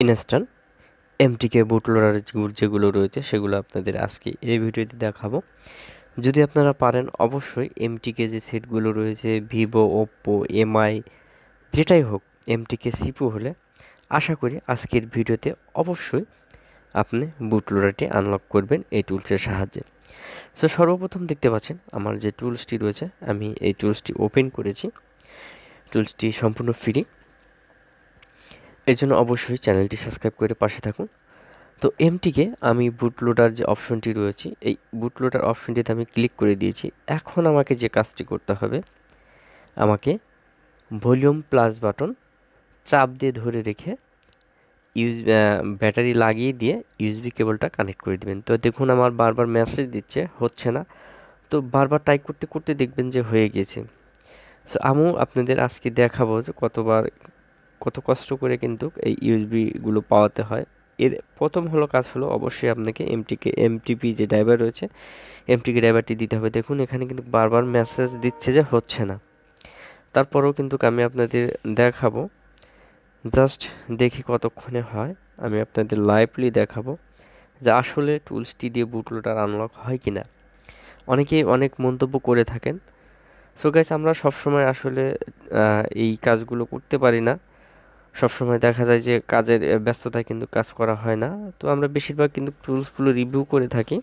Instant এমটিকে bootloader যেগুলো রয়েছে সেগুলো আপনাদের আজকে এই ভিডিওতে দেখাবো। যদি আপনারা পারেন অবশ্যই এমটিকে যে সেটগুলো রয়েছে ভিভো, ওপ্পো, এমআই যেটাই হোক, এমটিকে সিপু হলে আশা করি আজকের ভিডিওতে অবশ্যই আপনি বুটলোডারটি আনলক করবেন এই টুলসের সাহায্যে। সো সর্বপ্রথম দেখতে পাচ্ছেন আমার যে টুলসটি রয়েছে, আমি এই টুলসটি ওপেন করেছি। টুলসটি সম্পূর্ণ ফ্রি, এর জন্য অবশ্যই চ্যানেলটি সাবস্ক্রাইব করে পাশে থাকুন। তো এমটিকে আমি বুটলোডার যে অপশনটি রয়েছে, এই বুটলোডার অপশনটিতে আমি ক্লিক করে দিয়েছি। এখন আমাকে যে কাজটি করতে হবে, আমাকে ভলিউম প্লাস বাটন চাপ দিয়ে ধরে রেখে ব্যাটারি লাগিয়ে দিয়ে ইউএসবি কেবলটা কানেক্ট করে দিবেন। তো দেখুন আমার বারবার মেসেজ দিচ্ছে, হচ্ছে না। তো বারবার ট্রাই করতে করতে দেখবেন যে হয়ে গেছে। সো আমিও আপনাদের আজকে দেখাবো যে কত কষ্ট করে কিন্তু এই ইউএসবিগুলো পাওয়াতে হয়। এর প্রথম কাজ হলো অবশ্যই আপনাকে এমটিপি যে ড্রাইভার রয়েছে, এমটিকে ড্রাইভারটি দিতে হবে। দেখুন এখানে কিন্তু বারবার মেসেজ দিচ্ছে যে হচ্ছে না। তারপরেও কিন্তু আমি আপনাদের দেখাবো, জাস্ট দেখি কতক্ষণে হয়। আমি আপনাদের লাইভলি দেখাবো যে আসলে টুলসটি দিয়ে বুটলোডার আনলক হয় কি না। অনেকেই অনেক মন্তব্য করে থাকেন। সো গাইস, আমরা সবসময় আসলে এই কাজগুলো করতে পারি না। সবসময় দেখা যায় যে কাজের ব্যস্ততায় কিন্তু কাজ করা হয় না। তো আমরা বেশিরভাগ কিন্তু টুলসগুলো রিভিউ করে থাকি।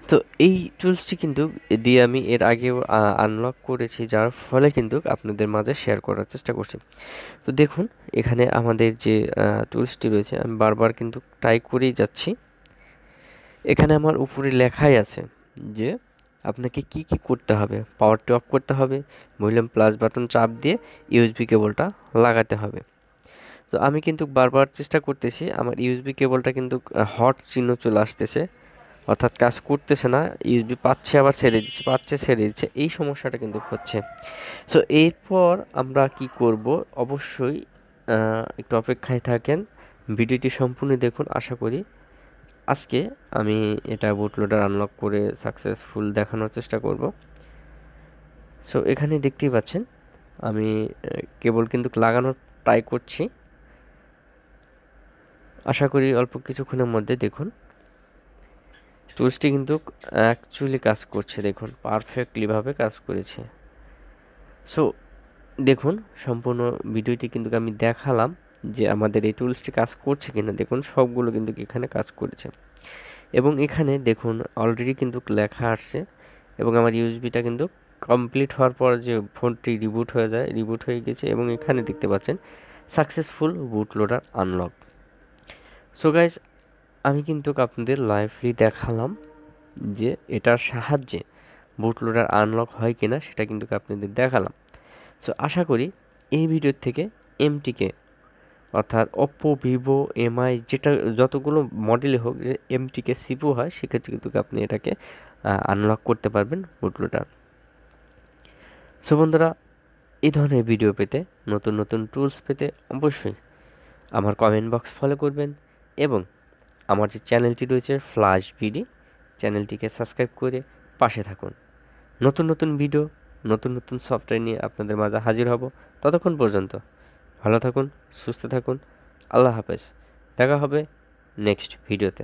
তো এই টুলসটি কিন্তু দিয়ে আমি এর আগেও আনলক করেছি, যার ফলে কিন্তু আপনাদের মাঝে শেয়ার করার চেষ্টা করছি। তো দেখুন এখানে আমাদের যে টুলসটি রয়েছে, আমি বারবার কিন্তু ট্রাই করেই যাচ্ছি। এখানে আমার উপরে লেখাই আছে যে আপনাকে কি কি করতে হবে। পাওয়ারটি অফ করতে হবে, ভলিউম প্লাস বাটন চাপ দিয়ে ইউএসবি কেবলটা লাগাতে হবে। তো আমি কিন্তু বারবার চেষ্টা করতেছি, আমার ইউএসবি কেবলটা কিন্তু হট চিহ্ন চলে আসতেছে, অর্থাৎ কাজ করতেছে না। ইউএসবি পাচ্ছে আবার ছেড়ে দিচ্ছে, পাচ্ছে ছেড়ে দিচ্ছে, এই সমস্যাটা কিন্তু হচ্ছে। সো এরপর আমরা কি করব, অবশ্যই একটু অপেক্ষায় থাকেন, ভিডিওটি সম্পূর্ণ দেখুন। আশা করি আজকে আমি এটা বুটলোডার আনলক করে সাকসেসফুল দেখানোর চেষ্টা করব। সো এখানে দেখতেই পাচ্ছেন আমি কেবল কিন্তু লাগানোর ট্রাই করছি। আশা করি অল্প কিছুক্ষণের মধ্যে দেখুন টুলসটি কিন্তু অ্যাকচুয়ালি কাজ করছে। দেখুন পারফেক্টলিভাবে কাজ করেছে। সো দেখুন সম্পূর্ণ ভিডিওটি কিন্তু আমি দেখালাম যে আমাদের এই টুলসটি কাজ করছে কিনা। দেখুন সবগুলো কিন্তু এখানে কাজ করেছে, এবং এখানে দেখুন অলরেডি কিন্তু লেখা আসছে, এবং আমার ইউএসবিটা কিন্তু কমপ্লিট হওয়ার পর যে ফোনটি রিবুট হয়ে যায়, রিবুট হয়ে গেছে, এবং এখানে দেখতে পাচ্ছেন successful bootloader unlock. So guys, আমি কিন্তু আপনাদের লাইভলি দেখালাম যে এটার সাহায্যে বুটলোডার আনলক হয় কিনা, সেটা কিন্তু আপনাদের দেখালাম। সো আশা করি এই ভিডিওর থেকে এমটিকে, অর্থাৎ ওপ্পো, ভিভো, এমআই যেটা যতগুলো মডেলে হোক, যে এমটিকে সিপু হয়, সেক্ষেত্রে কিন্তু আপনি এটাকে আনলক করতে পারবেন বুটলোডার। সো বন্ধুরা, এই ধরনের ভিডিও পেতে, নতুন নতুন টুলস পেতে অবশ্যই আমার কমেন্ট বক্স ফলো করবেন, এবং আমার যে চ্যানেলটি রয়েছে ফ্ল্যাশ বিডি, চ্যানেলটিকে সাবস্ক্রাইব করে পাশে থাকুন। নতুন নতুন ভিডিও, নতুন নতুন সফটওয়্যার নিয়ে আপনাদের মাঝে হাজির হব। ততক্ষণ পর্যন্ত ভালো থাকুন, সুস্থ থাকুন। আল্লাহ হাফেজ। দেখা হবে নেক্সট ভিডিওতে।